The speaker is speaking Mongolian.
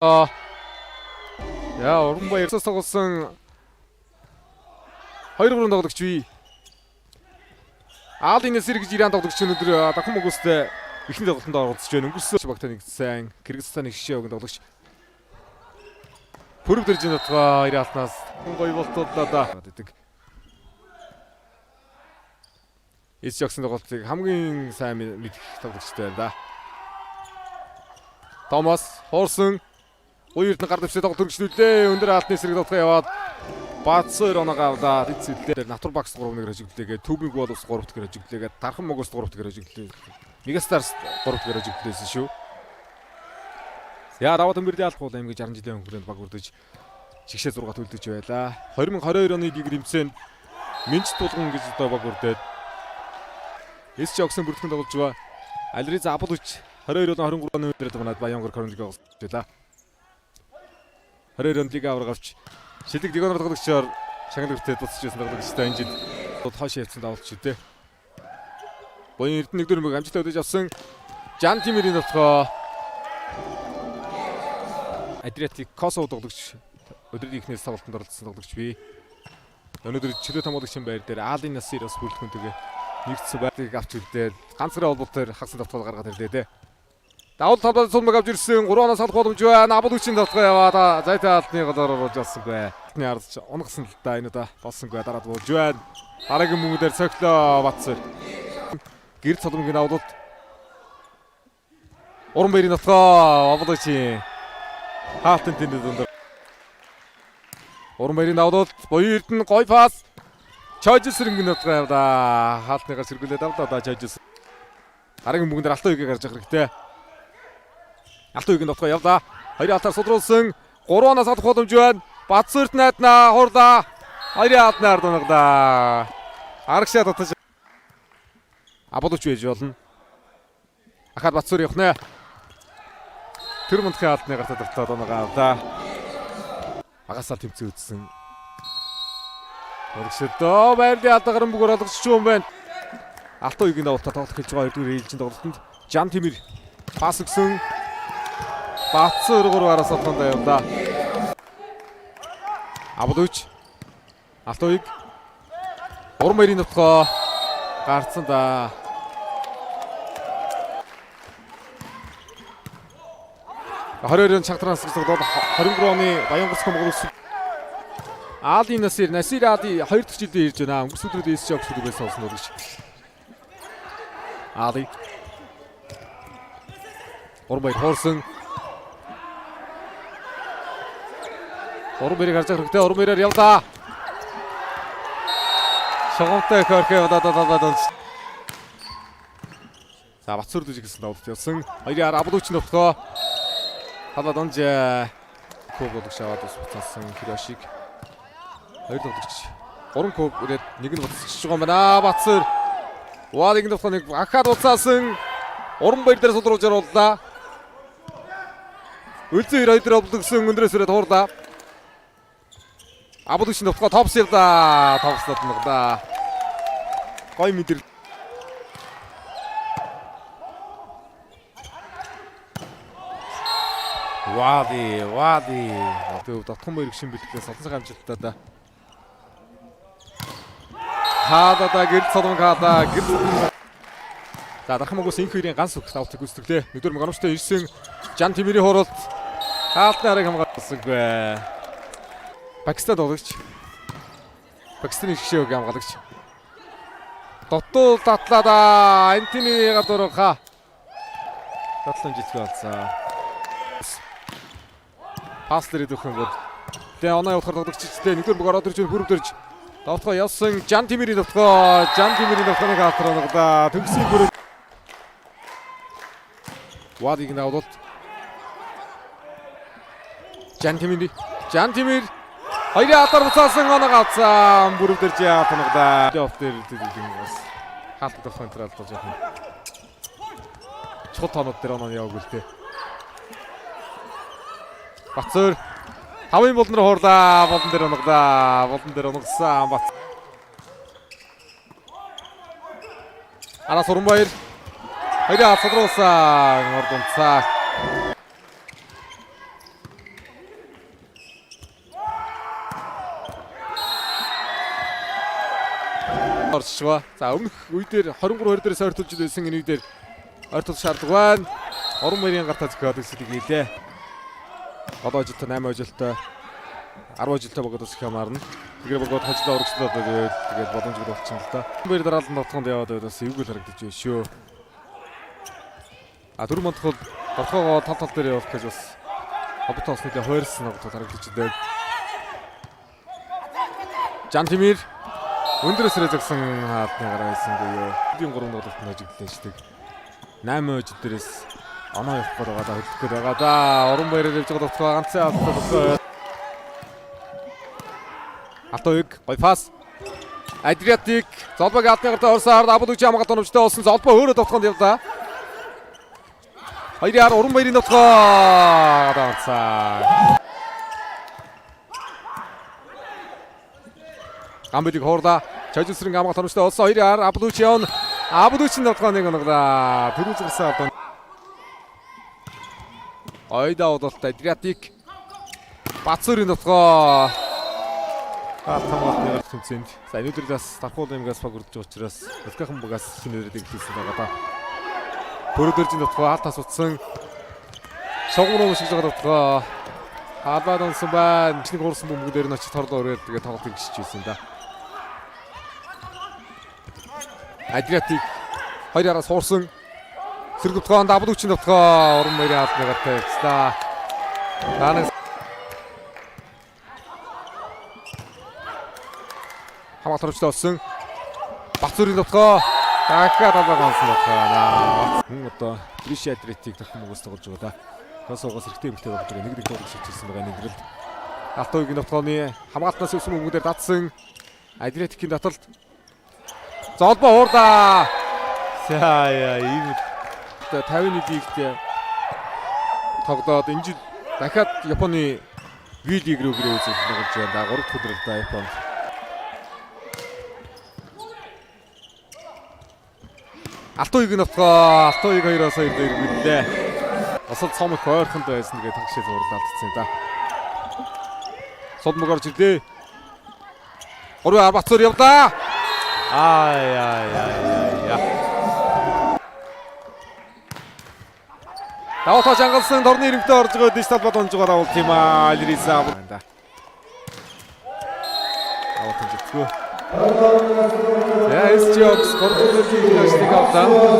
Яа, Урамбай ярсаас тоглосон 2-3 тоглогч бий. Аалын эсрэг гэж Иран тоглогч өнөөдөр дахин мөгөөстэй ихний тоглолтод оролцож байна. Өнгөрсөн багтаа нэгдсэн Кыргызстаны шишээ өгөн тоглогч Пүрв дэржин дотгоо Иралтнаас гоё болтууллаа гэдэг. Эс жагсан тоглолтыг хамгийн сайн мэдэх тоглогчтой байна да. Томас Хорсон Уйрт гар дэвсээ тоглолт өргөжлүүлээ. Өндөр алтны эсрэг дотгоо яваад Баацар оноо аваад эцэлдээ Натур Бакс 3-1 хожигдлээгээ Төбиг боловс 3-т хожигдлээгээ Дархан Могоос 3-т хожигдлээ. Мегастарс 3-т хожигдлээсэн шүү. Яа даваад өнгөрдөө алдгүй аймгийн 60 жилийн өнгөрөөнд баг үрдэж жигшээ 6 төлдөж байлаа. 2022 оны лиг рэмцээнд Минч тулган гэж одоо баг үрдээд эс жогсон бүртгэн тоглож байгаа. Алириз Абулч 22 оны 23 оны өдрөд манад Баянгор Коронлиг олж байлаа. 22 оны лиг аврагч Шилдэг Дигонор тоглогчоор шагналгэртээ дуусч байсан тоглогчтой энэ жил хойш явцсан давалч үдээ. Боён Эрдэнэ нэгдүгээр мөг амжилттай өдөж авсан Жан Тимирийн дотгоо Адриатик Косово тоглогч өдрийн ихнээс тоглолтод оролцсон тоглогч бий. Өнөөдөр чөлөө тамуулагчийн байр дээр Аалын Насир бас бүрэлдэхүүнтэйгээ нэгдсэн байдлыг авч үлдээд ганцхан холбоотой хагсан давтал гаргаад ирлээ дээ. Давал талбайд сумбаг авч ирсэн 3 оноо салах боломж байна. Абулучийн дотгоо яваад зайтай алтны голоор оруулж авсангүй. Тны ардч унгасан л да энэ удаа болсонгүй дараад бууж байна. Дараагийн мөнгөдөр цогтлоо Бацар. Гэр цоломгийн давлууд Урамбайрын дотгоо Абулучийн хаалтын тэнд өндөр. Урамбайрын давлууд Боён Эрдэнэ гой пас. Чойжсрэнгийн дотгоо яваа. Хаалтныгаар сэргүүлээд авлаа Чойжс. Дараагийн мөнгөдөр алтан үгийг гарч явах хэрэгтэй. Алтан үгийн дотгоо явлаа. Хоёрын алтаар судруулсан 3 оноо салах боломж байна. Бацарт найднаа хурлаа. Хоёрын алтнаар дунаглаа. Арагшаа татаж Абулуч байж болно. Ахаад Бацар явах нэ. Тэр мөнхийн алтны гартаа дуртаа дунагаа авлаа. Агасаар тэмцээ үзсэн. Өргөсөлдөө байрлын алдаа гарan бүгөр олгоч юм байна. Алтан үгийн давалтаа тоглох гэж байгаа 2-р ээлжийн тоглолтод Жан Тимир пас өгсөн. Бацар 3 араас олгонд явлаа. Абулуч алтан үеиг Урамбайрын дотгоо гарцсан да. Хоройрын чагтранс гэсэд 23 оны Баянгорск Монголс Аалын Насир Аали 2 дахь жилдээ ирж байна. Өнгөрсөн өдрүүд эс жогс байсан болсон гэж. Аали Урамбайр Хорсон Урамбайрыг харж байгаа хэрэгтэй. Урамбайраар явлаа. Шогомтой хөрхөө удаа. За Бацар дэж гэсэн давалт явсан. Хоёрын Абулучийн дотгоо халаа донж куб шаваад ус буцаасан Хирошиг. Хоёр тоглогч 3 куб ирээд нэг нь буцаж байгаа юм байна. Бацар Уалигийн дотгоо нэг ахаад уцаасан Урамбайр дээр судруулж орууллаа. Үлзэн 2 дээр облгсон өндрөөс ирээд хуурлаа. Абулучийн дотгоо топс явлаа. Топслоод нуглаа. Гой мэдэр Вади. Одоо дотхон мөрөг шин бэлтгэл солонгос амжилттай да. Хаадаа гэр цолон хаадаа гэр. За Дархан Могоос инх хоёрын ганц өгөх давтыг гүйцэтгэлээ. Нэгдүгээр мөг оновчтой ирсэн Жан Тимирийн хуралд хаалтны арыг хамгаалсангүй. Пакистан тоглогч. Пакистаны шишээ өг хамгаалагч. Дотоо татлаа Антини гадуурха. Татлан жижиг болсон. Паслэр идэх юм бол. Тэгээ оноо явахаар тоглогчтэй нэгдүгээр мөг ороод ирж бүрдэрж давтгаа явсан Жан Тимирийн давтгаа нэг хаалтар оноглоо. Төгсгийн бүрэг Вадиг навдолт Жан Тимир хоёрын атар буцаасан оноо авцсан бүрдэрж яатнаглаа. Оф дээр бас хаалттай контрол болж байгаа. Чухал тоонууд дээр оноо яваг үлдээ. Бацар 5-ын болон руу хуурлаа. Болон дээр оноглаа. Болон дээр онгосон Бацар. Араас Урамбайр хоёрын судруулсан ордон цаа. оршгаа. За өмнөх үе дээр 23-2 дээрээс ойртуулж байсан энэ үе дээр ойртуулах шаардлага байна. Орон морийн гартаа зөхиод хэсэг хийлээ. 7 жилтэй 8 жилтэй 10 жилтэй богод ус хямаарна. Тэгэхээр богод хожлоо урагшлаад тэгээд боломжгүй болчихно л да. Бэр дараалан дотгонд яваад бас эвгүй л харагдаж байна шүү. Дөрөв монтхол толгоогоо тал дээр явах гэж бас хобот осныг хойрсон ногдод харагдаж байна. Жан Тимир өндөрөөсөө зогсон хаалтны гараа хийсэнгүй юу. Эдийн 3 тоглолтод ажиглалждаг. 8 жил дээрээс оноо явах гээд байгаа да хөдлөх гээд байгаа да. Орон баяраар явж байгаа дотгоо ганцхан автаа. Алтоог гой пас. Адриатик золбог алдны гартаа орсоор Абдүчи хамгаалт оновчтой болсон. Золбоо өөрөө дотгоонд явлаа. Хоёрын орон баярын дотгоо даанцаа. Гамбидиг хоорда Чажусрын хамгаалт оновчтой болсон. Хоёрын Абдүчин дотгооныг оноглаа. Төрүүлсэн одоо. Ойда удалт Адриатик Бацүрийн дотгоо хамгаалтны тэмцээнд. За өнөөдөр бас Тархуул аймгаас баг үрдэж учраас Улгайхан багаас шинээрээ дэглэсэн байгаа да. Пөрөдөржин дотгоо хаалтаас утсан. Шогмроо шиг байгаа дотгоо хаалбаад онсон байна. Чиний гурсан бөмбөгдөр нь очиж торлоо өрөөд тэгээ тоглолтыг гисэж байсан да. Адриатик 2-араас хуурсан. Сэргэв дотгоонд Абдүчин дотгоо орон баярын хаалтны гартаа явцлаа. Таанаас хамгаалт оновчтой болсон. Бацүрийн дотгоо дахиад албаг онсон дотгоо. Одоо Бриш Адриатик дахин мөгөөс тоглож байгаа да. Хосоогоос хэрэгтэй юмтай байгаа гэдэг нэг тоглож шийдсэн байгаа нэгэрлэлд. Алтуугийн дотгооны хамгаалтнаас өссөн бөмбөгдөр датсан. Адриатикийн таталт. Золбоо хуурда. Яа ийм 50-ны лигт тоглоод энэ жил дахиад Японы V лиг рүү үзэж тоглож байна. 3 дахь өдрөөр да Японд. Алтуугийн дотгоо Алтуугийн 2-оос 2 дээр гүйлээ. Осол цомог ойрхонд байсан гэдэг тагшил зурлаалдсан да. Содмог орж ирлээ. 3 Бацүр явлаа. Давтаа жангалсан дорны ирэмтэй орж байгаа дижитал бод онж байгаа бол тийм Алириса байна. Давтаа жиггүй. Яс жокс гол төлөвлөгийг авсан.